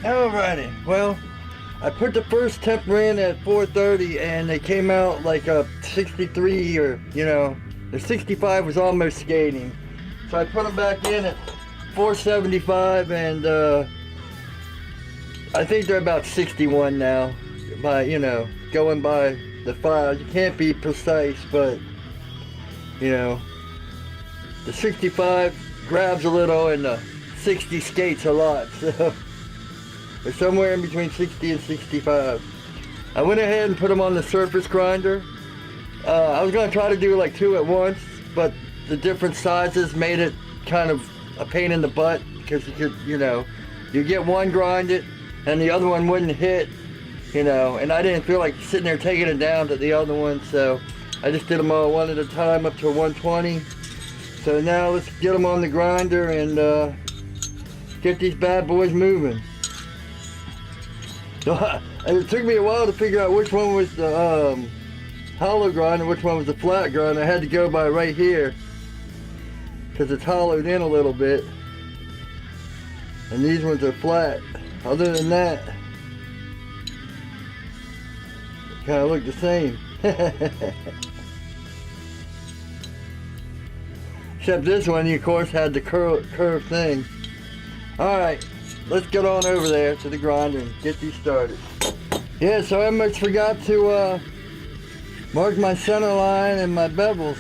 Alrighty, well, I put the first temper in at 430 and they came out like a 63, or, you know, the 65 was almost skating. So I put them back in at 475 and I think they're about 61 now, by, you know, going by the files. You can't be precise, but, you know, the 65 grabs a little and the 60 skates a lot, so they're somewhere in between 60 and 65. I went ahead and put them on the surface grinder. I was going to try to do like 2 at once, but the different sizes made it kind of a pain in the butt, because you could, you know, you get one grinded and the other one wouldn't hit, you know, and I didn't feel like sitting there taking it down to the other one, so I just did them all one at a time up to 120. So now let's get them on the grinder and get these bad boys moving. And it took me a while to figure out which one was the hollow grind and which one was the flat grind. I had to go by right here because it's hollowed in a little bit, and these ones are flat. Other than that, they kind of look the same. Except this one, you of course had the curved thing. Alright, let's get on over there to the grinder and get these started. Yeah, so I almost forgot to mark my center line and my bevels.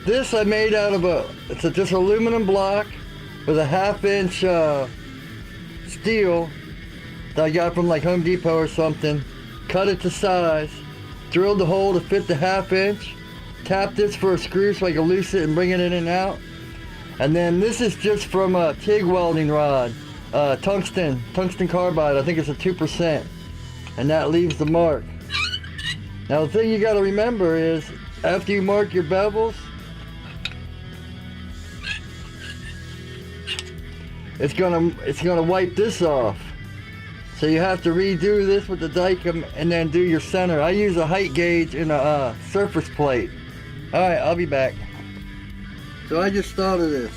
This I made out of it's just aluminum block with a 1/2 inch steel that I got from like Home Depot or something. Cut it to size, drilled the hole to fit the 1/2 inch, tapped this for a screw so I can loose it and bring it in and out. And then this is just from a TIG welding rod, tungsten carbide. I think it's a 2%, and that leaves the mark. Now the thing you got to remember is, after you mark your bevels, it's gonna wipe this off. So you have to redo this with the Dicom and then do your center. I use a height gauge and a surface plate. Alright, I'll be back. So I just thought of this.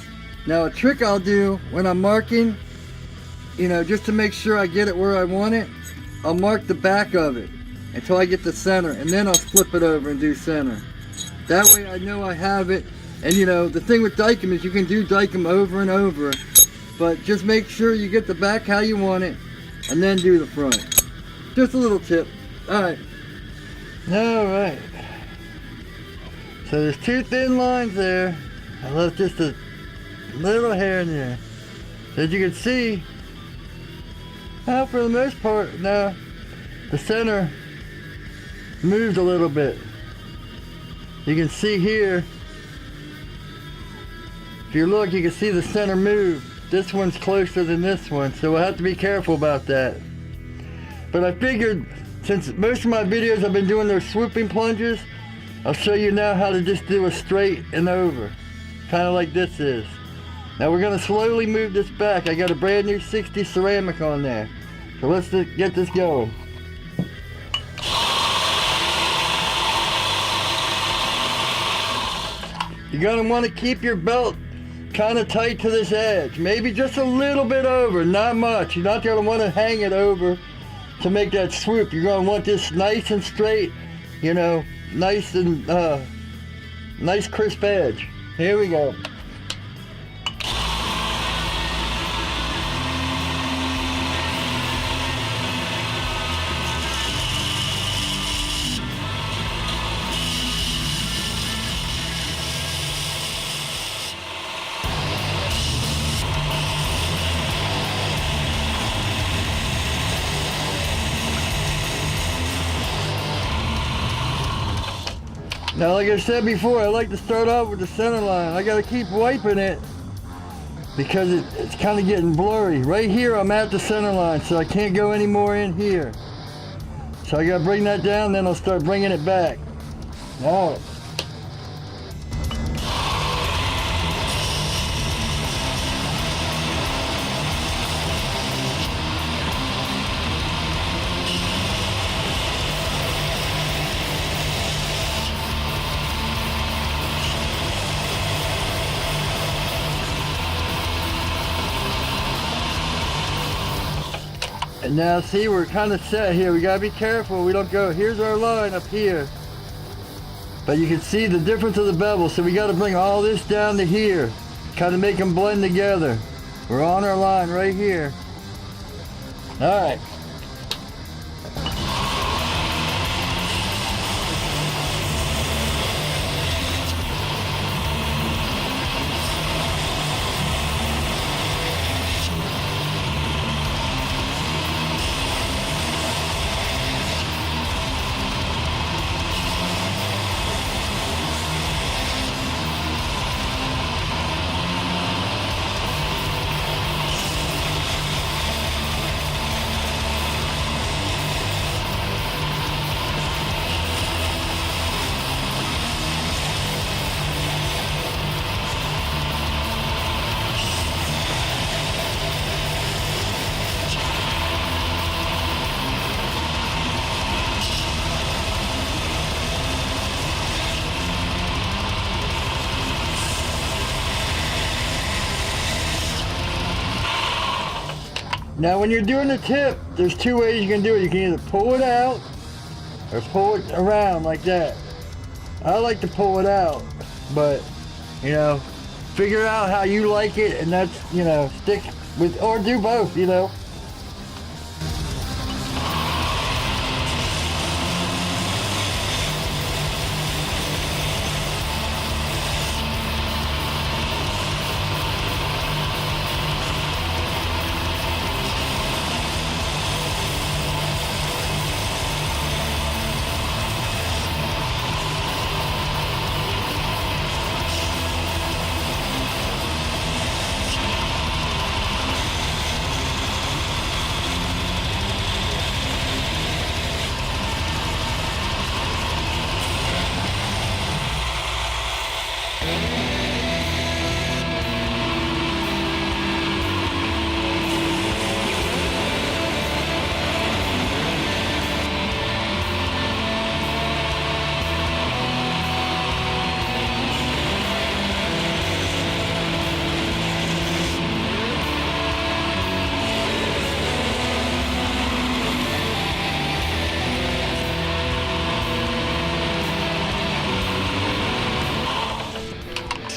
Now a trick I'll do when I'm marking, you know, just to make sure I get it where I want it, I'll mark the back of it until I get the center, and then I'll flip it over and do center. That way I know I have it. And you know, the thing with Dicom is you can do Dicom over and over, but just make sure you get the back how you want it and then do the front. Just a little tip. Alright. Alright. So there's 2 thin lines there. I left just a little hair in there. So as you can see, now for the most part, now the center moved a little bit. You can see here, if you look, you can see the center move. This one's closer than this one, so we'll have to be careful about that. But I figured, since most of my videos I've been doing those swooping plunges, I'll show you now how to just do a straight and over, kind of like this is. Now we're going to slowly move this back. I got a brand new 60 ceramic on there, so let's get this going. You're going to want to keep your belt kind of tight to this edge, maybe just a little bit over, not much. You're not going to want to hang it over to make that swoop. You're going to want this nice and straight, you know, nice and nice crisp edge. Here we go. Now, like I said before, I like to start off with the center line. I gotta keep wiping it because it's kind of getting blurry. Right here, I'm at the center line, so I can't go any more in here. So I gotta bring that down, then I'll start bringing it back. Now, And now see, we're kind of set here. We gotta be careful we don't go, here's our line up here. But you can see the difference of the bevel, so we gotta bring all this down to here. Kind of make them blend together. We're on our line right here. All right. Now when you're doing the tip, there's two ways you can do it. You can either pull it out or pull it around like that. I like to pull it out, but you know, figure out how you like it, and that's, you know, stick with, or do both, you know.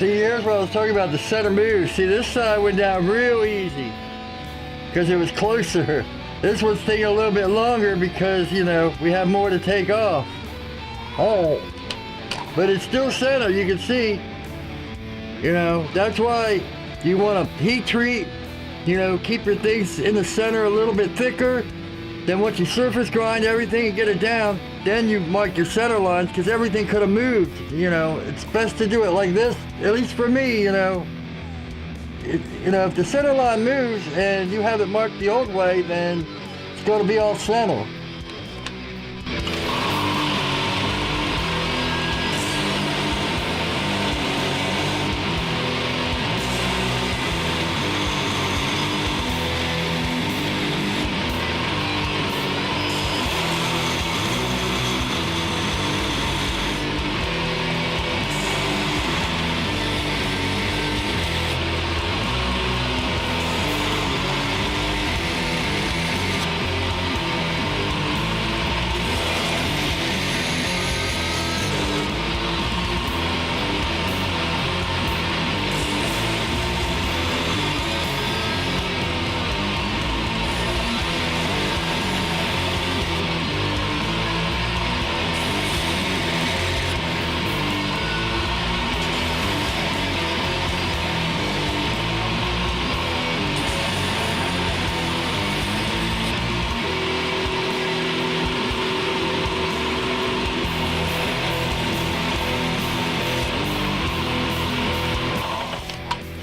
See, here's what I was talking about, the center move. See, this side went down real easy because it was closer. This one's taking a little bit longer because, you know, we have more to take off. Oh, but it's still center, you can see. You know, that's why you want to heat treat, you know, keep your things in the center a little bit thicker. Then once you surface grind everything and get it down, then you mark your center lines, because everything could have moved. You know, it's best to do it like this, at least for me, you know. You know, if the center line moves and you have it marked the old way, then it's going to be all center.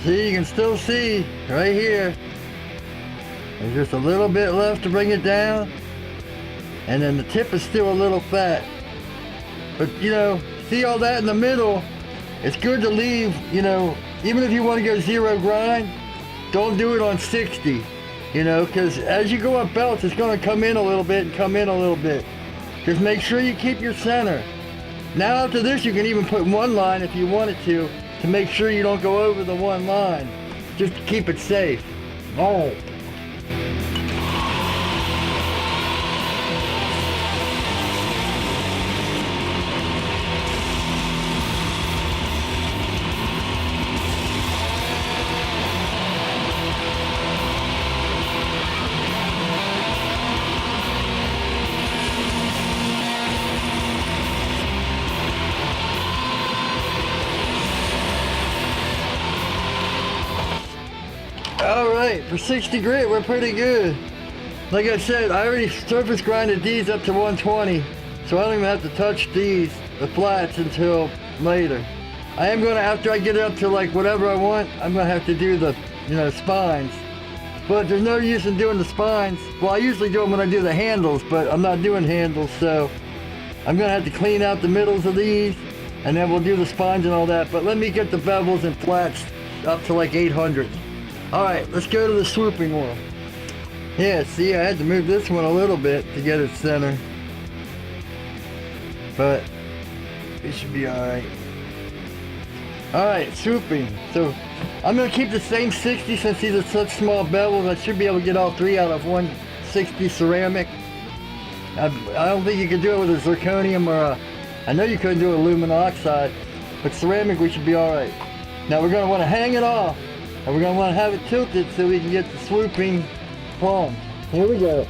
See, you can still see right here, there's just a little bit left to bring it down, and then the tip is still a little fat. But you know, see all that in the middle, it's good to leave, you know, even if you want to go zero grind, don't do it on 60, you know, because as you go up belts, it's going to come in a little bit and come in a little bit. Just make sure you keep your center. Now after this, you can even put one line if you wanted to make sure you don't go over the one line, just to keep it safe. Oh. for 60 grit, we're pretty good. Like I said, I already surface grinded these up to 120, so I don't even have to touch these, the flats, until later. I am gonna, after I get it up to like whatever I want, I'm gonna have to do the, spines. But there's no use in doing the spines. Well, I usually do them when I do the handles, but I'm not doing handles, so I'm gonna have to clean out the middles of these, and then we'll do the spines and all that. But let me get the bevels and flats up to like 800. All right, let's go to the swooping one. Yeah, see, I had to move this one a little bit to get it center, but it should be all right. All right, swooping. So I'm gonna keep the same 60 since these are such small bevels. I should be able to get all three out of 160 ceramic. I don't think you could do it with a zirconium or I know you couldn't do aluminum oxide, but ceramic we should be all right. Now we're gonna want to hang it off, and we're gonna want to have it tilted so we can get the swooping plunge. Here we go.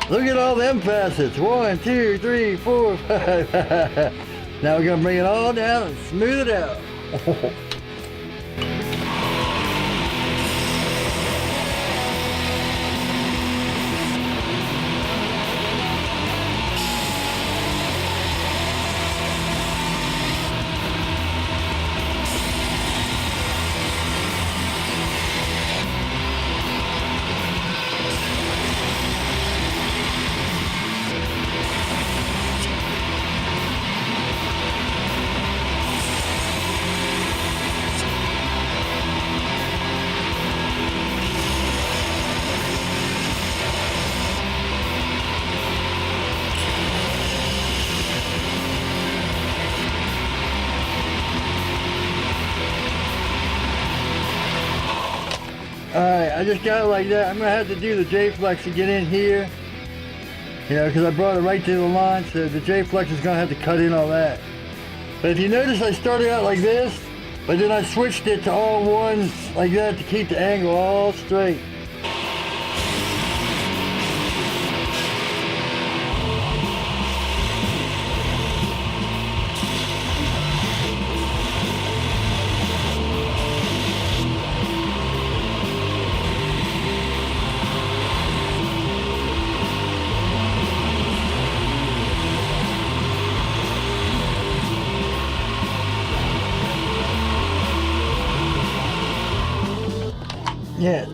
Look at all them facets. 1, 2, 3, 4, 5. Now we're gonna bring it all down and smooth it out. Alright, I just got it like that. I'm going to have to do the J-Flex to get in here. Because I brought it right to the line, so the J-Flex is going to have to cut in all that. But if you notice, I started out like this, but then I switched it to all one like that to keep the angle all straight. Yeah,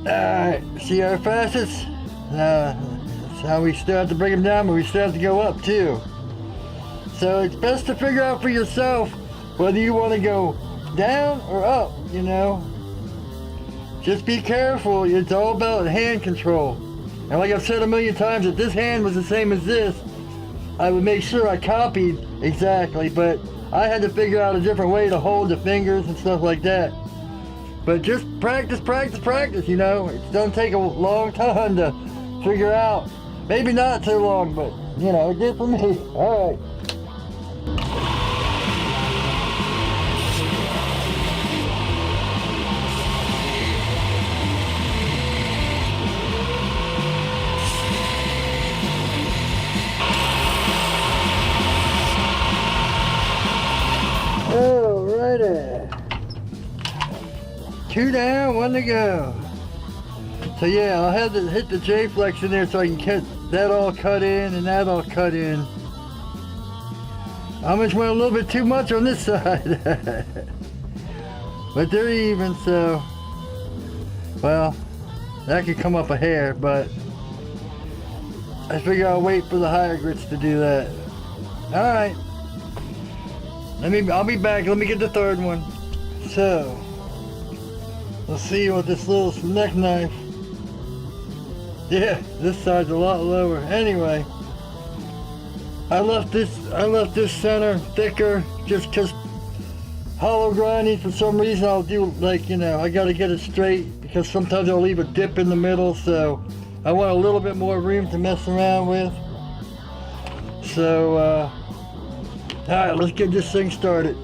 alright, see our facets? That's how we still have to bring them down, but we still have to go up too. So it's best to figure out for yourself whether you want to go down or up, Just be careful, it's all about hand control. And like I've said a million times, if this hand was the same as this, I would make sure I copied exactly, but I had to figure out a different way to hold the fingers and stuff like that. But just practice, It don't take a long time to figure out. Maybe not too long, but, it did for me. All right. Alrighty. 2 down, 1 to go. So yeah, I'll have to hit the J-Flex in there so I can get that all cut in and that all cut in. I almost went a little bit too much on this side. But they're even, so, well, that could come up a hair, but I figure I'll wait for the higher grits to do that. Alright. I'll be back. Let me get the third one. So, let's see what this little neck knife. Yeah, this side's a lot lower. Anyway, I left this center thicker just because hollow grinding for some reason I'll do like, I gotta get it straight because sometimes I'll leave a dip in the middle, so I want a little bit more room to mess around with. So, alright, let's get this thing started.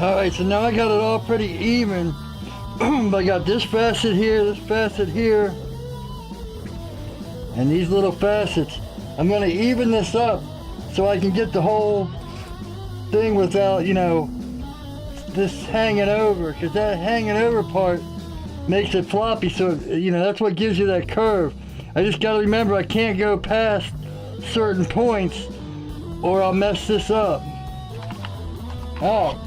Alright, so now I got it all pretty even. I got this facet here, and these little facets. I'm going to even this up so I can get the whole thing without, you know, this hanging over, because that hanging over part makes it floppy, so, you know, that's what gives you that curve. I just got to remember I can't go past certain points or I'll mess this up. Oh.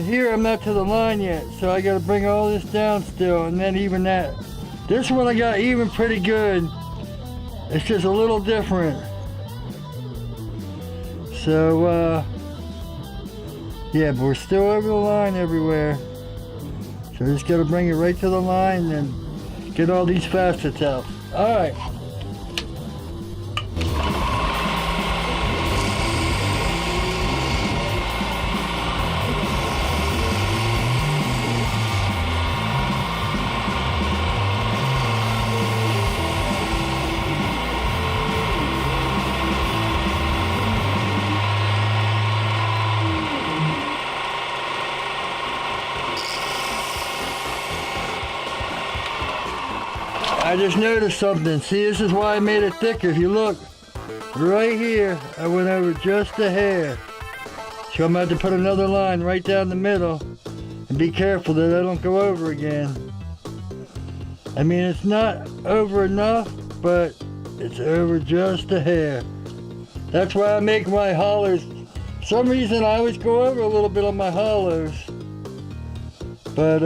Here I'm not to the line yet, so I got to bring all this down still, and then even that. This one I got even pretty good. It's just a little different. So yeah, but we're still over the line everywhere. So I just got to bring it right to the line and get all these facets out. All right. I just noticed something. See, this is why I made it thicker. If you look right here, I went over just a hair. So I'm about to put another line right down the middle and be careful that I don't go over again. I mean, it's not over enough, but it's over just a hair. That's why I make my hollers. For some reason I always go over a little bit on my hollows. But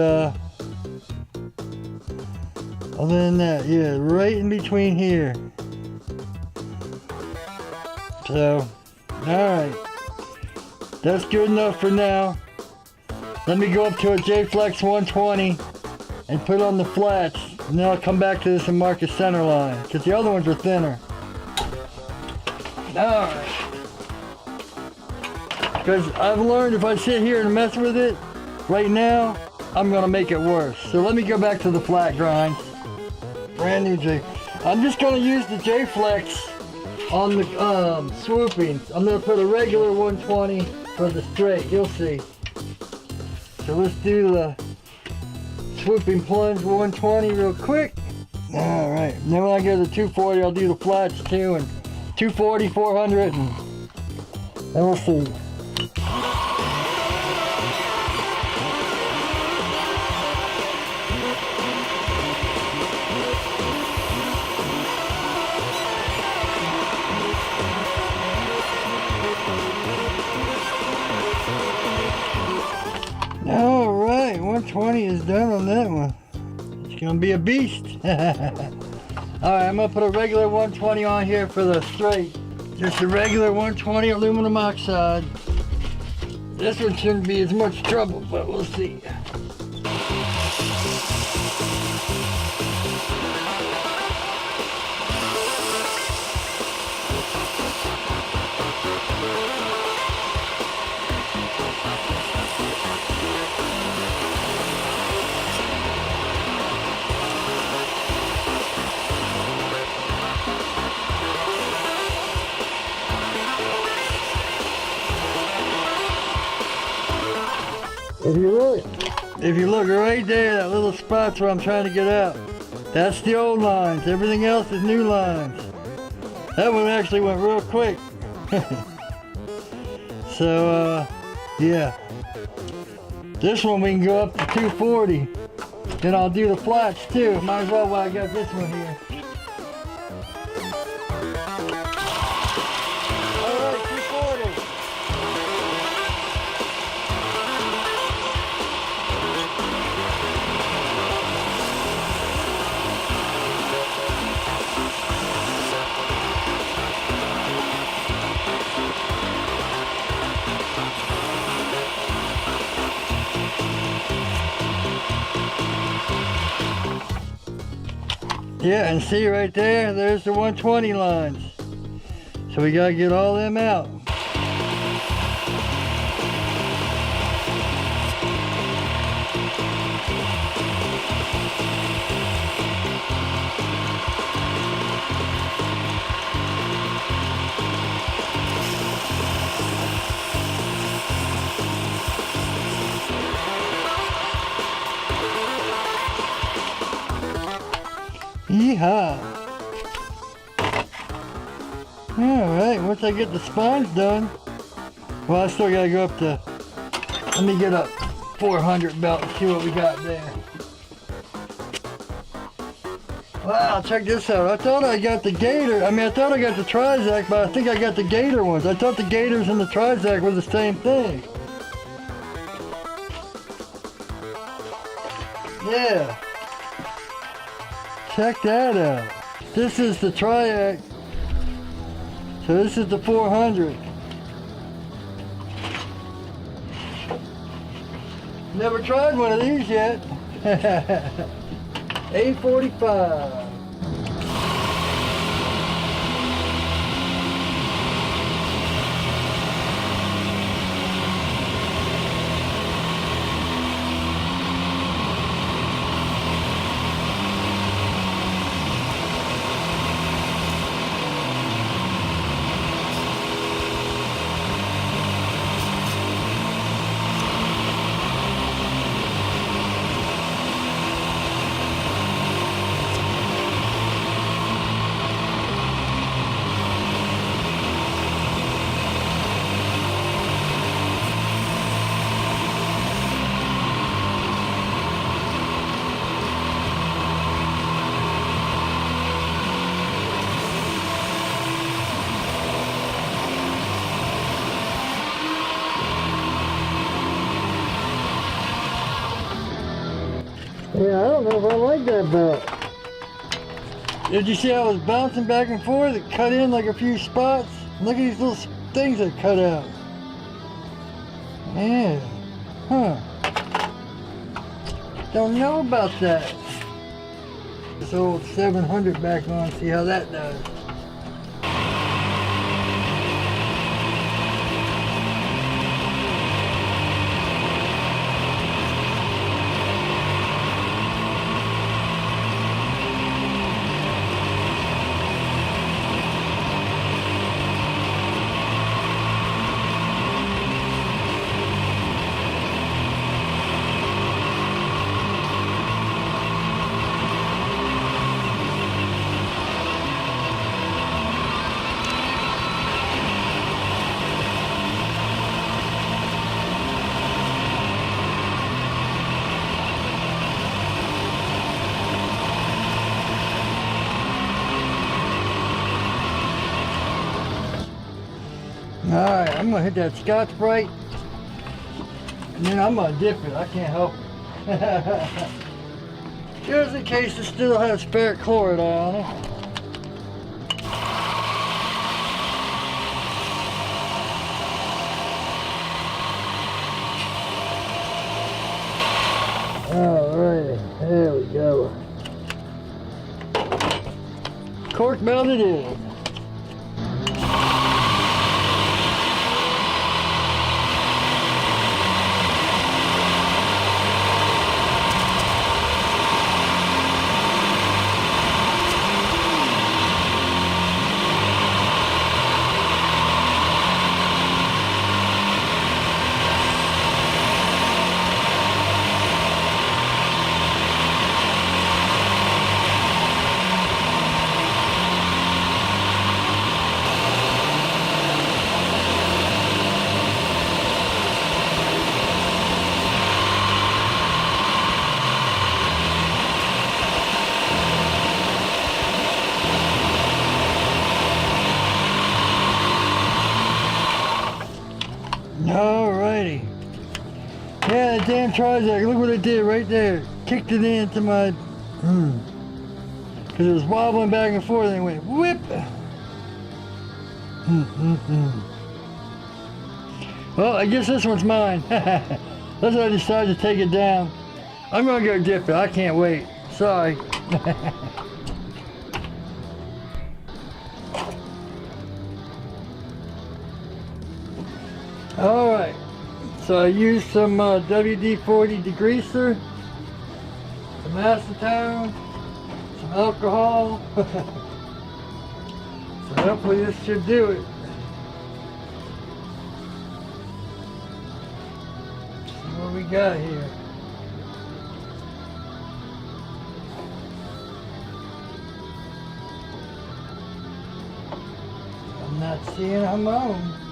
other than that, yeah, right in between here. So, alright. That's good enough for now. Let me go up to a J-Flex 120 and put on the flats. And then I'll come back to this and mark a center line, because the other ones are thinner. Alright. Because I've learned if I sit here and mess with it, right now, I'm going to make it worse. So let me go back to the flat grind. Brand new J. I'm just going to use the J-Flex on the swooping. I'm going to put a regular 120 for the straight. You'll see. So let's do the swooping plunge 120 real quick. Alright. Then when I go to 240, I'll do the flats too. And 240, 400, and then we'll see. Alright, 120 is done on that one. It's gonna be a beast. Alright, I'm gonna put a regular 120 on here for the straight. Just a regular 120 aluminum oxide. This one shouldn't be as much trouble, but we'll see. If you look right there, that little spot's where I'm trying to get out. That's the old lines. Everything else is new lines. That one actually went real quick. So, yeah. This one we can go up to 240. Then I'll do the flats too. Might as well while I got this one here. Alright, 240. Yeah, and see right there, there's the 120 lines. So we gotta get all them out. Yeehaw! Alright, once I get the spines done, well, I still gotta go up to, let me get up 400 belt and see what we got there. Wow, check this out. I thought I got the gator, I thought I got the Trizac, but I think I got the gator ones. I thought the gators and the Trizac were the same thing. Yeah. Check that out. This is the Triac. So this is the 400. Never tried one of these yet. 845. Yeah, I don't know if I like that belt. Did you see how I was bouncing back and forth? It cut in like a few spots. Look at these little things that cut out. Yeah. Huh. Don't know about that. This old 700 back on, see how that does. Alright, I'm gonna hit that Scotch-Brite and then I'm gonna dip it. I can't help it. Just in case it still has Ferric Chloride on it. Alright, there we go. Cork melted in. man tries that. Look what it did right there. Kicked it into my... Because it was wobbling back and forth and it went whip. Well, I guess this one's mine. That's why I decided to take it down. I'm going to go dip it. I can't wait. Sorry. Alright. So I used some WD-40 degreaser, some acetone, some alcohol. So hopefully this should do it. See what we got here. I'm not seeing a hamon.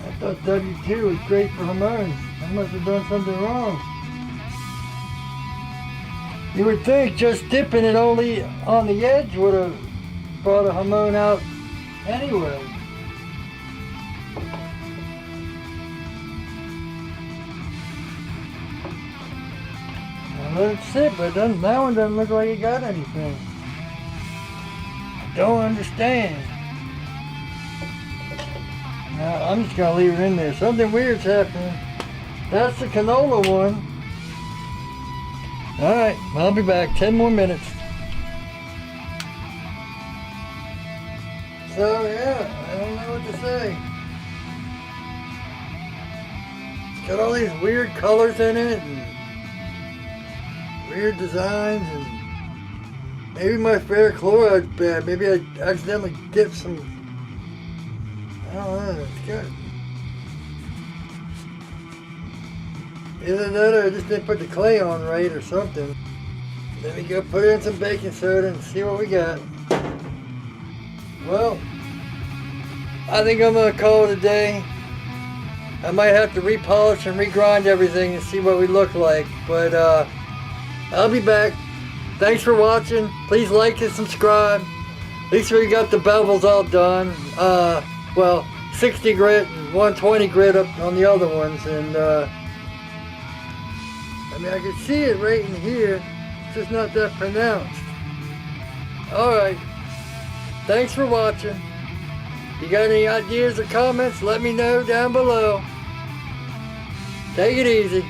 I thought W2 was great for hamons. I must have done something wrong. You would think just dipping it only on the edge would have brought a hamon out anyway. Now let it sit, but that one doesn't look like it got anything. Don't understand. Now, I'm just gonna leave it in there. Something weird's happening. That's the canola one. Alright, I'll be back. 10 more minutes. So yeah, I don't know what to say. It's got all these weird colors in it and weird designs, and maybe my Ferric Chloride's bad. Maybe I accidentally dipped some. I don't know. It's good. Either that or I just didn't put the clay on right or something. Let me go put in some baking soda and see what we got. Well, I think I'm going to call it a day. I might have to repolish and regrind everything and see what we look like. But I'll be back. Thanks for watching. Please like and subscribe. At least we got the bevels all done. Well, 60 grit and 120 grit up on the other ones. And I mean, I can see it right in here. It's just not that pronounced. Alright. Thanks for watching. If you got any ideas or comments, let me know down below. Take it easy.